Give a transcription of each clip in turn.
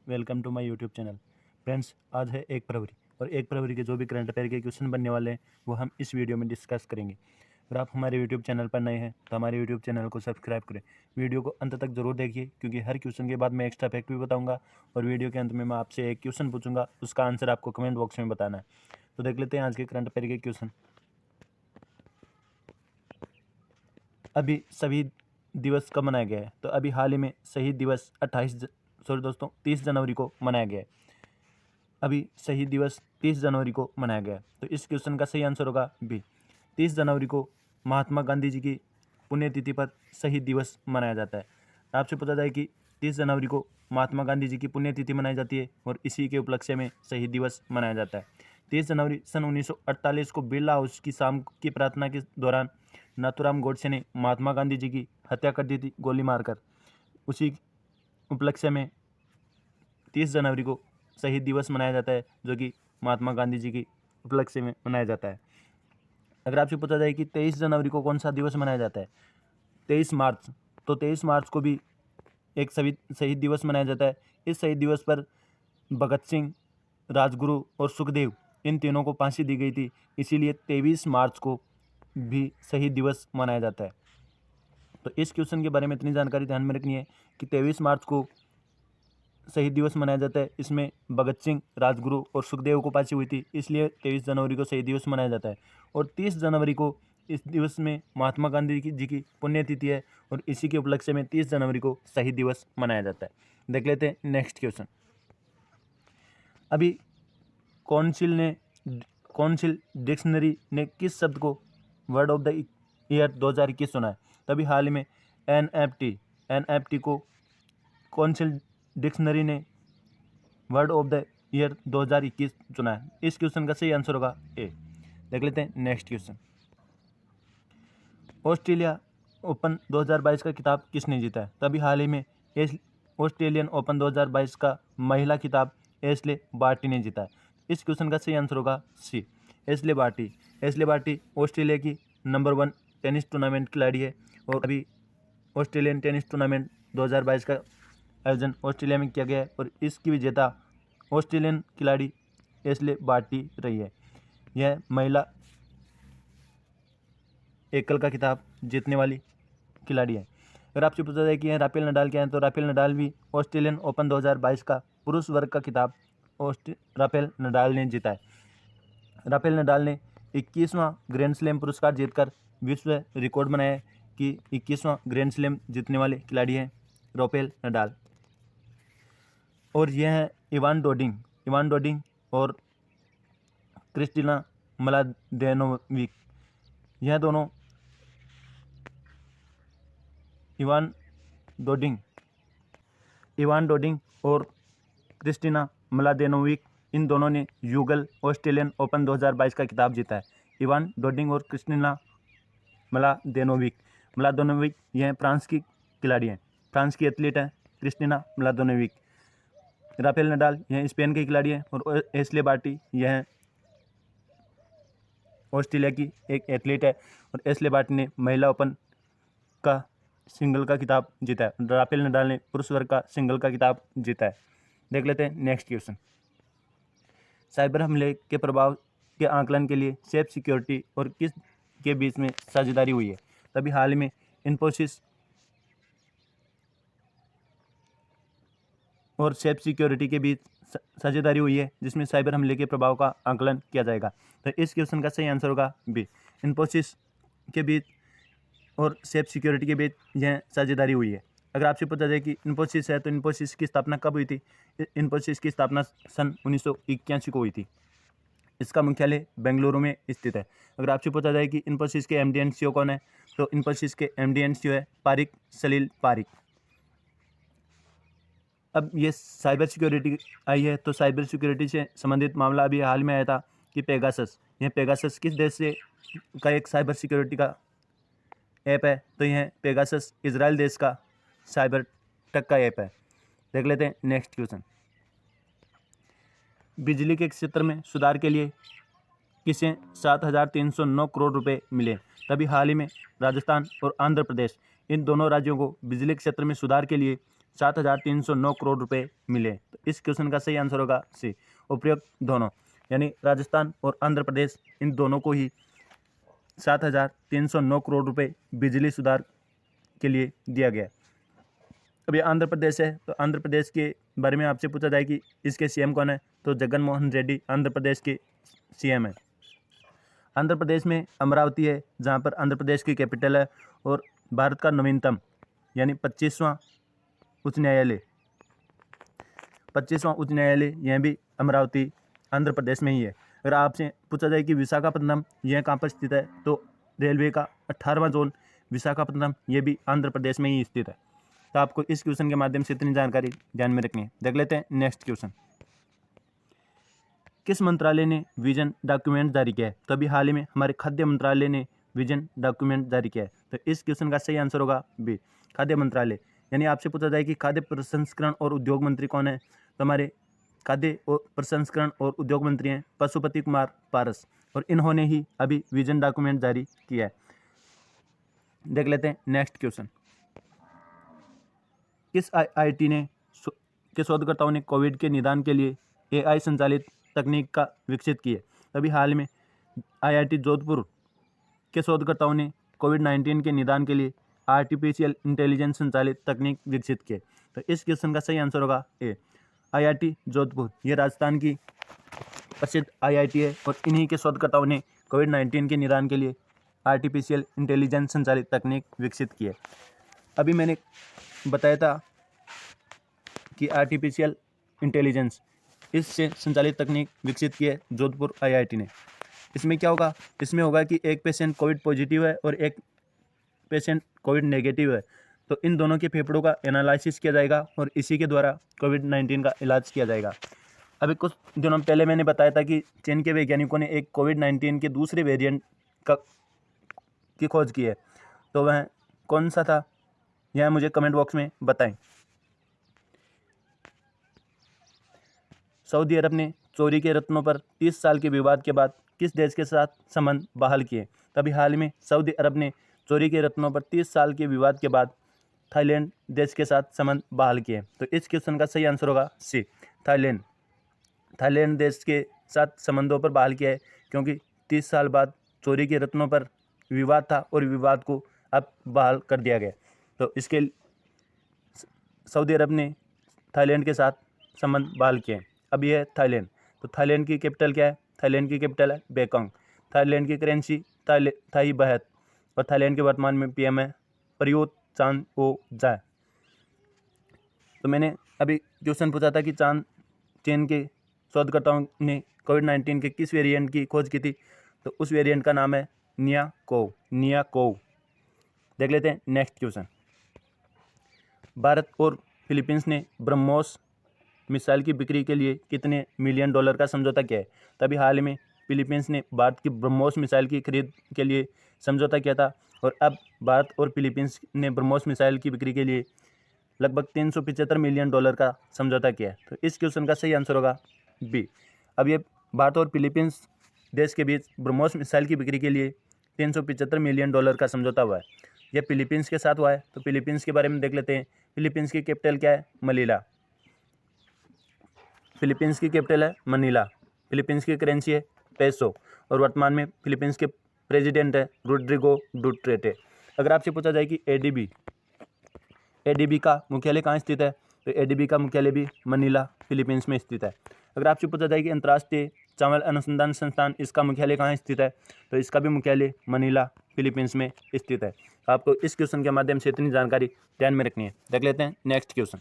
Welcome to my YouTube channel. Friends, आज है 1 फरवरी और 1 फरवरी के जो भी करंट अफेयर के क्वेश्चन बनने वाले हैं वो हम इस वीडियो में डिस्कस करेंगे। अगर आप हमारे यूट्यूब चैनल पर नए हैं तो हमारे यूट्यूब चैनल को सब्सक्राइब करें। वीडियो को अंत तक जरूर देखिए क्योंकि हर क्वेश्चन के बाद मैं एक्स्ट्रा फैक्ट भी बताऊंगा और वीडियो के अंत में मैं आपसे एक क्वेश्चन पूछूंगा, उसका आंसर आपको कमेंट बॉक्स में बताना है। तो देख लेते हैं आज के करंट अफेयर के क्वेश्चन। अभी शहीद दिवस कब मनाया गया है? तो अभी हाल ही में शहीद दिवस 30 जनवरी को मनाया गया है। अभी शहीद दिवस 30 जनवरी को मनाया गया है। तो इस क्वेश्चन का सही आंसर होगा बी। 30 जनवरी को महात्मा गांधी जी की पुण्यतिथि पर शहीद दिवस मनाया जाता है। आपसे पूछा जाए कि 30 जनवरी को महात्मा गांधी जी की पुण्यतिथि मनाई जाती है और इसी के उपलक्ष्य में शहीद दिवस मनाया जाता है। 30 जनवरी सन 1948 को बिरला हाउस की शाम की प्रार्थना के दौरान नाथूराम गोडसे ने महात्मा गांधी जी की हत्या कर दी थी गोली मारकर। उसी उपलक्ष्य में 30 जनवरी को शहीद दिवस मनाया जाता है, जो कि महात्मा गांधी जी की उपलक्ष्य में मनाया जाता है। अगर आपसे पूछा जाए कि 23 जनवरी को कौन सा दिवस मनाया जाता है? 23 मार्च। तो 23 मार्च को भी एक शहीद दिवस मनाया जाता है। इस शहीद दिवस पर भगत सिंह, राजगुरु और सुखदेव इन तीनों को फांसी दी गई थी, इसीलिए 23 मार्च को भी शहीद दिवस मनाया जाता है। तो इस क्वेश्चन के बारे में इतनी जानकारी ध्यान में रखनी है कि 23 मार्च को शहीद दिवस मनाया जाता है। इसमें भगत सिंह, राजगुरु और सुखदेव को फांसी हुई थी, इसलिए 23 जनवरी को शहीद दिवस मनाया जाता है। और 30 जनवरी को इस दिवस में महात्मा गांधी जी की पुण्यतिथि है और इसी के उपलक्ष्य में 30 जनवरी को शहीद दिवस मनाया जाता है। देख लेते हैं नेक्स्ट क्वेश्चन। अभी कौंसिल डिक्शनरी ने किस शब्द को वर्ड ऑफ द ईयर 2021 चुना है? तभी हाल ही में एनएफटी को कौंसिल डिक्शनरी ने वर्ड ऑफ द ईयर 2021 चुना है। इस क्वेश्चन का सही आंसर होगा ए। देख लेते हैं नेक्स्ट क्वेश्चन। ऑस्ट्रेलिया ओपन 2022 का खिताब किसने जीता है? तभी हाल ही में ऑस्ट्रेलियन ओपन 2022 का महिला खिताब एशले बार्टी ने जीता है। इस क्वेश्चन का सही आंसर होगा C, Ashleigh Barty. Ashleigh Barty Australia की नंबर 1 टेनिस टूर्नामेंट खिलाड़ी है और अभी ऑस्ट्रेलियन टेनिस टूर्नामेंट 2022 का आयोजन ऑस्ट्रेलिया में किया गया है और इसकी विजेता ऑस्ट्रेलियन खिलाड़ी एशले बार्टी रही है। यह महिला एकल का खिताब जीतने वाली खिलाड़ी है। अगर आपसे पूछा जाए कि राफेल नडाल क्या है, तो राफेल नडाल भी ऑस्ट्रेलियन ओपन 2022 का पुरुष वर्ग का खिताब राफेल नडाल ने जीता है। राफेल नडाल ने 21वां ग्रैंड स्लैम पुरस्कार जीतकर विश्व रिकॉर्ड बनाया है कि 21वां ग्रैंड स्लैम जीतने वाले खिलाड़ी हैं राफेल नडाल। और यह है इवान डोडिंग और क्रिस्टिना मलादेनोविक। यह दोनों इवान डोडिंग और क्रिस्टिना मलादेनोविक, इन दोनों ने युगल ऑस्ट्रेलियन ओपन 2022 का खिताब जीता है। इवान डोडिंग और क्रिस्टिना मलादेनोविक यह फ्रांस की खिलाड़ी हैं, फ्रांस की एथलीट है क्रिस्टिना मलादेनोविक। राफेल नडाल यह स्पेन के खिलाड़ी है और एशले बार्टी यह ऑस्ट्रेलिया की एक एथलीट है और एशले बार्टी ने महिला ओपन का सिंगल का खिताब जीता है। राफेल नडाल ने पुरुष वर्ग का सिंगल का खिताब जीता है। देख लेते हैं नेक्स्ट क्वेश्चन। साइबर हमले के प्रभाव के आकलन के लिए सेफ सिक्योरिटी और किस के बीच में साझेदारी हुई है? तभी हाल ही में इन्फोसिस और सेफ सिक्योरिटी के बीच साझेदारी हुई है, जिसमें साइबर हमले के प्रभाव का आकलन किया जाएगा। तो इस क्वेश्चन का सही आंसर होगा बी, इन्फोसिस के बीच और सेफ सिक्योरिटी के बीच यह साझेदारी हुई है। अगर आपसे पूछा जाए कि इन्फोसिस है तो इन्फोसिस की स्थापना कब हुई थी? इन्फोसिस की स्थापना सन 1981 को हुई थी। इसका मुख्यालय बेंगलुरु में स्थित है। अगर आपसे पूछा जाए कि इन्फोसिस के एमडी एंड सीईओ कौन है, तो इन्फोसिस के एमडी एंड सीईओ है पारिक सलील पारिक। अब ये साइबर सिक्योरिटी आई है तो साइबर सिक्योरिटी से संबंधित मामला अभी हाल में आया था कि पेगासस किस देश से का एक साइबर सिक्योरिटी का ऐप है? तो यह पेगासस इजराइल देश का साइबर टेक का ऐप है। देख लेते हैं नेक्स्ट क्वेश्चन। बिजली के क्षेत्र में सुधार के लिए किसे 7,309 करोड़ रुपए मिले? तभी हाल ही में राजस्थान और आंध्र प्रदेश इन दोनों राज्यों को बिजली क्षेत्र में सुधार के लिए 7,309 करोड़ रुपए मिले। तो इस क्वेश्चन का सही आंसर होगा सी, उपयुक्त दोनों, यानी राजस्थान और आंध्र प्रदेश इन दोनों को ही 7,309 करोड़ रुपए बिजली सुधार के लिए दिया गया। अब ये आंध्र प्रदेश है, तो आंध्र प्रदेश के बारे में आपसे पूछा जाए कि इसके सीएम कौन है, तो जगन मोहन रेड्डी आंध्र प्रदेश के सीएम है। आंध्र प्रदेश में अमरावती है, जहाँ पर आंध्र प्रदेश की कैपिटल है, और भारत का नवीनतम यानी 25वां उच्च न्यायालय यह भी अमरावती आंध्र प्रदेश में ही है। अगर आपसे पूछा जाए कि विशाखापट्टनम यह कहाँ पर स्थित है, तो रेलवे का 18वां जोन विशाखापट्टनम ये भी आंध्र प्रदेश में ही स्थित है। तो आपको इस क्वेश्चन के माध्यम से इतनी जानकारी ध्यान में रखनी है। देख लेते हैं नेक्स्ट क्वेश्चन। किस मंत्रालय ने विजन डॉक्यूमेंट जारी किया है? तो अभी हाल ही में हमारे खाद्य मंत्रालय ने विजन डॉक्यूमेंट जारी किया है। तो इस क्वेश्चन का सही आंसर होगा बी, खाद्य मंत्रालय। यानी आपसे पूछा जाए कि खाद्य प्रसंस्करण और उद्योग मंत्री कौन है, तो हमारे खाद्य और प्रसंस्करण और उद्योग मंत्री हैं पशुपति कुमार पारस, और इन्होंने ही अभी विजन डॉक्यूमेंट जारी किया है। देख लेते हैं नेक्स्ट क्वेश्चन। किस आईआईटी के शोधकर्ताओं ने कोविड के निदान के लिए एआई संचालित तकनीक का विकसित की है? अभी हाल में आईआईटी जोधपुर के शोधकर्ताओं ने कोविड-19 के निदान के लिए आर्टिफिशियल इंटेलिजेंस संचालित तकनीक विकसित की है। तो इस क्वेश्चन का सही आंसर होगा ए, आईआईटी जोधपुर। ये राजस्थान की प्रसिद्ध आईआईटी है, और इन्हीं के शोधकर्ताओं ने कोविड-19 के निदान के लिए आर्टिफिशियल इंटेलिजेंस संचालित तकनीक विकसित की है। अभी मैंने बताया था कि आर्टिफिशियल इंटेलिजेंस इससे संचालित तकनीक विकसित की है जोधपुर आईआईटी ने। इसमें क्या होगा, इसमें होगा कि एक पेशेंट कोविड पॉजिटिव है और एक पेशेंट कोविड नेगेटिव है, तो इन दोनों के फेफड़ों का एनालिसिस किया जाएगा और इसी के द्वारा कोविड-19 का इलाज किया जाएगा। अभी कुछ दिनों पहले मैंने बताया था कि चीन के वैज्ञानिकों ने एक कोविड-19 के दूसरे वेरिएंट की खोज की है, तो वह कौन सा था, यह मुझे कमेंट बॉक्स में बताएं। सऊदी अरब ने चोरी के रत्नों पर 30 साल के विवाद के बाद किस देश के साथ संबंध बहाल किए? तभी हाल में सऊदी अरब ने चोरी के रत्नों पर 30 साल के विवाद के बाद थाईलैंड देश के साथ संबंध बहाल किए। तो इस क्वेश्चन का सही आंसर होगा सी, थाईलैंड। थाईलैंड देश के साथ संबंधों पर बहाल किया है, क्योंकि 30 साल बाद चोरी के रत्नों पर विवाद था और विवाद को अब बहाल कर दिया गया। तो इसके सऊदी अरब ने थाईलैंड के साथ संबंध बहाल किए। अब यह है थाईलैंड। तो थाईलैंड की कैपिटल क्या है? थाईलैंड की कैपिटल है बैंकॉक। थाईलैंड की करेंसी थाई बहत, और थाईलैंड के वर्तमान में पीएम है प्रयुत चान ओ जा। तो मैंने अभी क्वेश्चन पूछा था कि चीन के शोधकर्ताओं ने कोविड-19 के किस वेरिएंट की खोज की थी, तो उस वेरिएंट का नाम है नियाकोव। देख लेते हैं नेक्स्ट क्वेश्चन। भारत और फिलीपींस ने ब्रह्मोस मिसाइल की बिक्री के लिए कितने मिलियन डॉलर का समझौता किया है? तभी हाल में फिलीपींस ने भारत की ब्रह्मोस मिसाइल की खरीद के लिए समझौता किया था, और अब भारत और फिलीपींस ने ब्रह्मोस मिसाइल की बिक्री के लिए लगभग 375 मिलियन डॉलर का समझौता किया है। तो इस क्वेश्चन का सही आंसर होगा बी। अब ये भारत और फिलीपींस देश के बीच ब्रह्मोस मिसाइल की बिक्री के लिए 375 मिलियन डॉलर का समझौता हुआ है। यह फिलीपींस के साथ हुआ है। तो फिलीपींस के बारे में देख लेते हैं। फिलीपींस की कैपिटल क्या है? मनीला। फिलीपींस की कैपिटल है मनीला। फिलीपींस की करेंसी है पेसो, और वर्तमान में फिलीपींस के प्रेसिडेंट है रोड्रिगो डुटेर्टे। अगर आपसे पूछा जाए कि एडीबी का मुख्यालय कहाँ स्थित है, तो एडीबी का मुख्यालय भी मनीला फिलीपींस में स्थित है। अगर आपसे पूछा जाए कि अंतर्राष्ट्रीय चावल अनुसंधान संस्थान इसका मुख्यालय कहाँ स्थित है, तो इसका भी मुख्यालय मनीला फिलीपींस में स्थित है। आपको इस क्वेश्चन के माध्यम से इतनी जानकारी ध्यान में रखनी है। देख लेते हैं नेक्स्ट क्वेश्चन।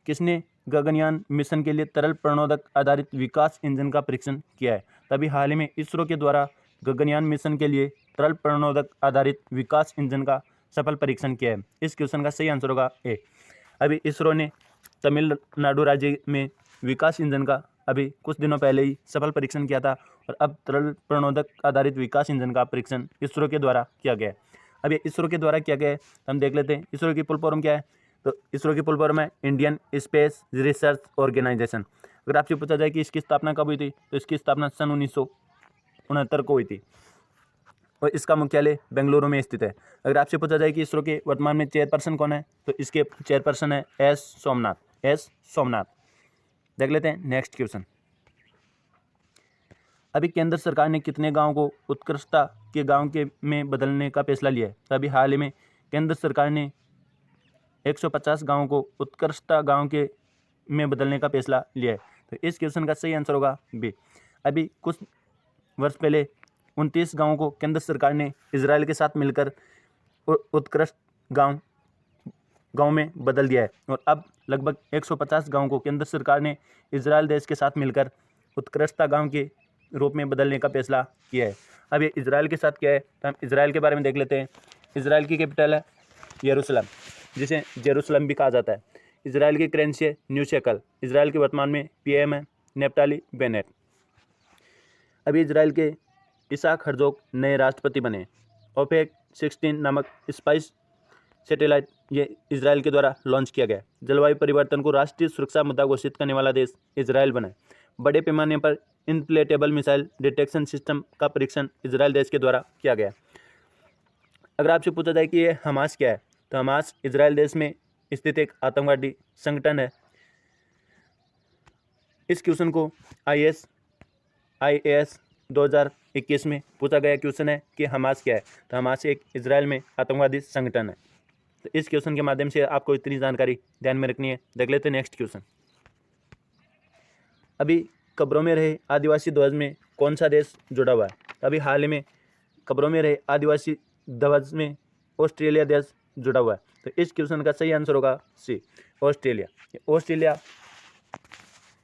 किसने गगनयान मिशन के लिए तरल प्रणोदक आधारित विकास इंजन का परीक्षण किया है? तभी हाल ही में इसरो के द्वारा गगनयान मिशन के लिए तरल प्रणोदक आधारित विकास इंजन का सफल परीक्षण किया है। इस क्वेश्चन का सही आंसर होगा ए। अभी इसरो ने तमिलनाडु राज्य में विकास इंजन का अभी कुछ दिनों पहले ही सफल परीक्षण किया था, और अब तरल प्रणोदक आधारित विकास इंजन का परीक्षण इसरो के द्वारा किया गया है। अब ये इसरो के द्वारा किया गया है, हम देख लेते हैं इसरो की फुल फॉर्म क्या है। तो इसरो की फुल फॉर्म है इंडियन स्पेस रिसर्च ऑर्गेनाइजेशन। अगर आपसे पूछा जाए कि इसकी स्थापना कब हुई थी, तो इसकी स्थापना सन 1969 को हुई थी। और इसका मुख्यालय बेंगलुरु में स्थित है। अगर आपसे पूछा जाए कि इसरो के वर्तमान में चेयरपर्सन कौन है, तो इसके चेयरपर्सन है एस सोमनाथ। देख लेते हैं नेक्स्ट क्वेश्चन। अभी केंद्र सरकार ने कितने गांव को उत्कृष्टता के गांव के में बदलने का फैसला लिया है? तो अभी हाल ही में केंद्र सरकार ने 150 गांवों को उत्कृष्टता गांव के में बदलने का फैसला लिया है। तो इस क्वेश्चन का सही आंसर होगा बी। अभी कुछ वर्ष पहले 29 गांवों को केंद्र सरकार ने इजराइल के साथ मिलकर उत्कृष्ट गांव में बदल दिया है, और अब लगभग 150 गांवों को केंद्र सरकार ने इजराइल देश के साथ मिलकर उत्कृष्टता गांव के रूप में बदलने का फैसला किया है। अब ये इजराइल के साथ क्या है, तो हम इजराइल के बारे में देख लेते हैं। इजराइल की कैपिटल है यरूशलेम, जिसे जेरूशलम भी कहा जाता है। इजराइल की करेंसी है न्यू शेकल। इजराइल के वर्तमान में पीएम है नेफ्ताली बेनेट। अभी इजराइल के इसाक हर्जोग नए राष्ट्रपति बने। ओपेक 16 नामक स्पाइस सैटेलाइट ये इजराइल के द्वारा लॉन्च किया गया। जलवायु परिवर्तन को राष्ट्रीय सुरक्षा मुद्दा घोषित करने वाला देश इजराइल बना। बड़े पैमाने पर इनप्लेटेबल मिसाइल डिटेक्शन सिस्टम का परीक्षण इजराइल देश के द्वारा किया गया। अगर आपसे पूछा जाए कि ये हमास क्या है, तो हमास इजराइल देश में स्थित एक आतंकवादी संगठन है। इस क्वेश्चन को IAS 2021 में पूछा गया क्वेश्चन है कि हमास क्या है, तो हमास एक इजराइल में आतंकवादी संगठन है। तो इस क्वेश्चन के माध्यम से आपको इतनी जानकारी ध्यान में रखनी है। देख लेते हैं नेक्स्ट क्वेश्चन। अभी कब्रों में रहे आदिवासी ध्वज में कौन सा देश जुड़ा हुआ है? अभी हाल ही में कब्रों में रहे आदिवासी ध्वज में ऑस्ट्रेलिया देश जुड़ा हुआ है। तो इस क्वेश्चन का सही आंसर होगा सी, ऑस्ट्रेलिया।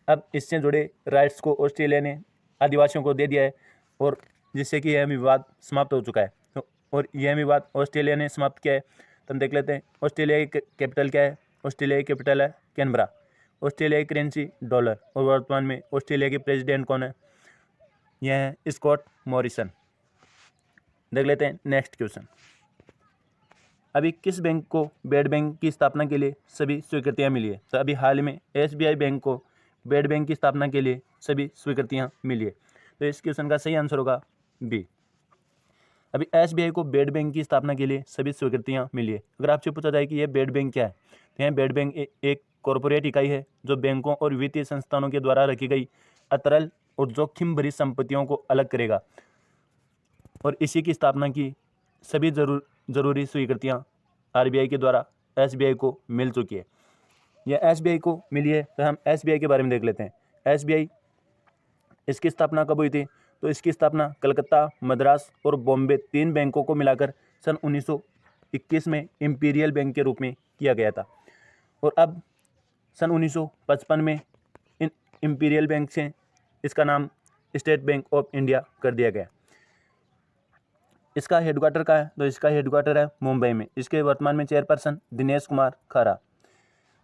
अब इससे जुड़े राइट्स को ऑस्ट्रेलिया ने आदिवासियों को दे दिया है, और जिससे कि यह विवाद समाप्त हो चुका है। तो और यह विवाद ऑस्ट्रेलिया ने समाप्त किया है। तो हम देख लेते हैं ऑस्ट्रेलिया की कैपिटल क्या है। ऑस्ट्रेलिया की कैपिटल है कैनबरा। ऑस्ट्रेलिया की करेंसी डॉलर, और वर्तमान में ऑस्ट्रेलिया के प्रेसिडेंट कौन है? यह है स्कॉट मॉरिसन। देख लेते हैं नेक्स्ट क्वेश्चन। अभी किस बैंक को बेड बैंक की स्थापना के लिए सभी स्वीकृतियां मिली है? तो अभी हाल में SBI बैंक को बेड बैंक की स्थापना के लिए सभी स्वीकृतियां मिली है। तो इस क्वेश्चन का सही आंसर होगा बी। अभी SBI को बेड बैंक की स्थापना के लिए सभी स्वीकृतियां मिली है। अगर आपसे पूछा जाए कि यह बेड बैंक क्या है, तो यह बेड बैंक एक कॉरपोरेट इकाई है जो बैंकों और वित्तीय संस्थानों के द्वारा रखी गई अतरल और जोखिम भरी संपत्तियों को अलग करेगा, और इसी की स्थापना की सभी जरूरी स्वीकृतियां RBI के द्वारा SBI को मिल चुकी है। यह SBI को मिली है, तो हम SBI के बारे में देख लेते हैं। SBI इसकी स्थापना कब हुई थी? तो इसकी स्थापना कलकत्ता, मद्रास और बॉम्बे 3 बैंकों को मिलाकर सन 1921 में इंपीरियल बैंक के रूप में किया गया था, और अब सन 1955 में इन इंपीरियल बैंक से इसका नाम स्टेट बैंक ऑफ इंडिया कर दिया गया। इसका हेडक्वार्टर कहाँ है? तो इसका हेडक्वार्टर है मुंबई में। इसके वर्तमान में चेयरपर्सन दिनेश कुमार खरा।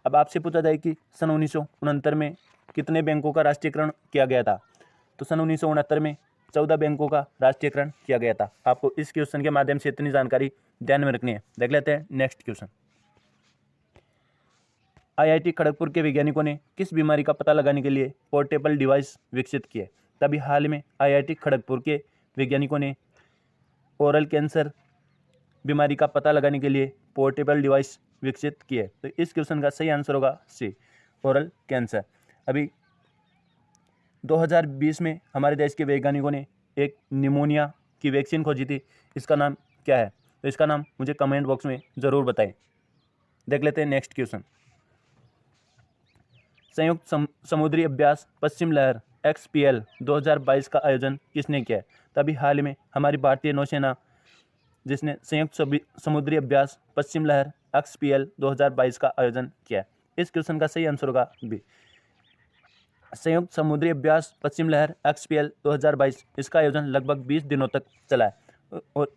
अब आपसे पूछा जाए कि सन 1969 में कितने बैंकों का राष्ट्रीयकरण किया गया था? तो सन 1969 में 14 बैंकों का राष्ट्रीयकरण किया गया था। आपको इस क्वेश्चन के माध्यम से इतनी जानकारी ध्यान में रखनी है। देख लेते हैं नेक्स्ट क्वेश्चन। IIT खड़गपुर के वैज्ञानिकों ने किस बीमारी का पता लगाने के लिए पोर्टेबल डिवाइस विकसित किए? तभी हाल में IIT खड़गपुर के वैज्ञानिकों ने ओरल कैंसर बीमारी का पता लगाने के लिए पोर्टेबल डिवाइस विकसित किए। तो इस क्वेश्चन का सही आंसर होगा सी, ओरल कैंसर। अभी 2020 में हमारे देश के वैज्ञानिकों ने एक निमोनिया की वैक्सीन खोजी थी। इसका नाम क्या है? तो इसका नाम मुझे कमेंट बॉक्स में ज़रूर बताएं। देख लेते हैं नेक्स्ट क्वेश्चन। संयुक्त समुद्री अभ्यास पश्चिम लहर XPL 2022 का आयोजन किसने किया है? तभी हाल में हमारी भारतीय नौसेना जिसने संयुक्त समुद्री अभ्यास पश्चिम लहर XPL 2022 का आयोजन किया है। इस क्वेश्चन का सही आंसर होगा बी, संयुक्त समुद्री अभ्यास पश्चिम लहर XPL 2022। इसका आयोजन लगभग 20 दिनों तक चला है, और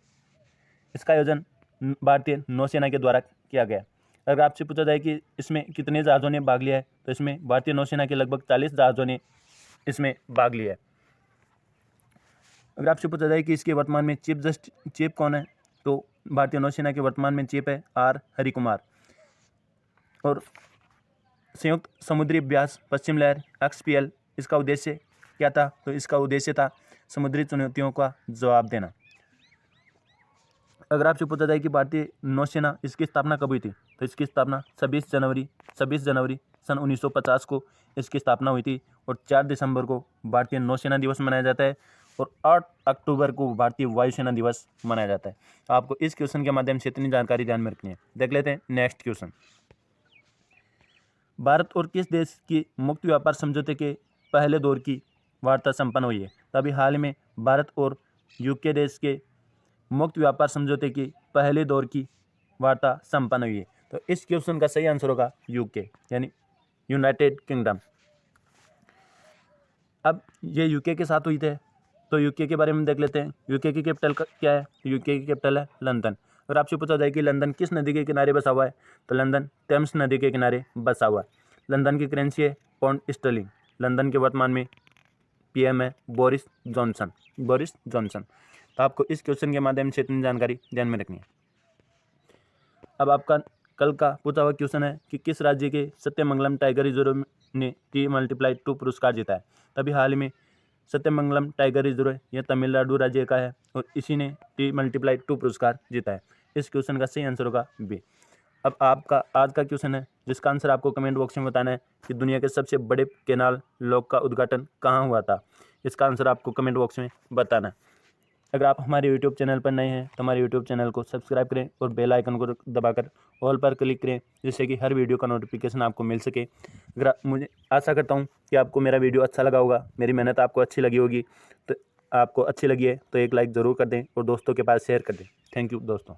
इसका आयोजन भारतीय नौसेना के द्वारा किया गया। अगर आपसे पूछा जाए कि इसमें कितने जहाज़ों ने भाग लिया है, तो इसमें भारतीय नौसेना के लगभग 40 जहाज़ों ने इसमें भाग लिया है। अगर आपसे पूछा जाए कि इसके वर्तमान में चीफ कौन है, तो भारतीय नौसेना के वर्तमान में चीफ है R हरिकुमार। और संयुक्त समुद्री अभ्यास पश्चिम लहर XPL इसका उद्देश्य क्या था? तो इसका उद्देश्य था समुद्री चुनौतियों का जवाब देना। अगर आपसे पूछा जाए कि भारतीय नौसेना इसकी स्थापना कब हुई थी, तो इसकी स्थापना 26 जनवरी सन 1950 को इसकी स्थापना हुई थी। और 4 दिसंबर को भारतीय नौसेना दिवस मनाया जाता है और 8 अक्टूबर को भारतीय वायुसेना दिवस मनाया जाता है। आपको इस क्वेश्चन के माध्यम से इतनी जानकारी ध्यान में रखनी है। देख लेते हैं नेक्स्ट क्वेश्चन। भारत और किस देश की मुक्त व्यापार समझौते के पहले दौर की वार्ता संपन्न हुई है? तो अभी हाल में भारत और यूके देश के मुक्त व्यापार समझौते की पहले दौर की वार्ता संपन्न हुई है। तो इस क्वेश्चन का सही आंसर होगा यूके यानी यूनाइटेड किंगडम। अब ये यूके के साथ हुई थे, तो यूके के बारे में देख लेते हैं। यूके की कैपिटल क्या है? यूके की कैपिटल है लंदन। अगर आपसे पूछा जाए कि लंदन किस नदी के किनारे बसा हुआ है, तो लंदन टेम्स नदी के किनारे बसा हुआ है। लंदन की करेंसी है पाउंड स्टर्लिंग। लंदन के वर्तमान में पीएम है बोरिस जॉनसन। तो आपको इस क्वेश्चन के माध्यम से इतनी जानकारी ध्यान में रखनी है। अब आपका कल का पूछा हुआ क्वेश्चन है कि किस राज्य के सत्यमंगलम टाइगर रिजर्व ने T+2 पुरस्कार जीता है? तभी हाल ही में सत्यमंगलम टाइगर रिजर्व यह तमिलनाडु राज्य का है और इसी ने T+2 पुरस्कार जीता है। इस क्वेश्चन का सही आंसर होगा बी। अब आपका आज का क्वेश्चन है जिसका आंसर आपको कमेंट बॉक्स में बताना है कि दुनिया के सबसे बड़े कैनाल लॉक का उद्घाटन कहाँ हुआ था। इसका आंसर आपको कमेंट बॉक्स में बताना है। अगर आप हमारे यूट्यूब चैनल पर नए हैं तो हमारे यूट्यूब चैनल को सब्सक्राइब करें और बेल आइकन को दबाकर ऑल पर क्लिक करें, जिससे कि हर वीडियो का नोटिफिकेशन आपको मिल सके। अगर मुझे आशा करता हूं कि आपको मेरा वीडियो अच्छा लगा होगा, मेरी मेहनत आपको अच्छी लगी होगी। तो आपको अच्छी लगी है तो एक लाइक ज़रूर कर दें और दोस्तों के पास शेयर कर दें। थैंक यू दोस्तों।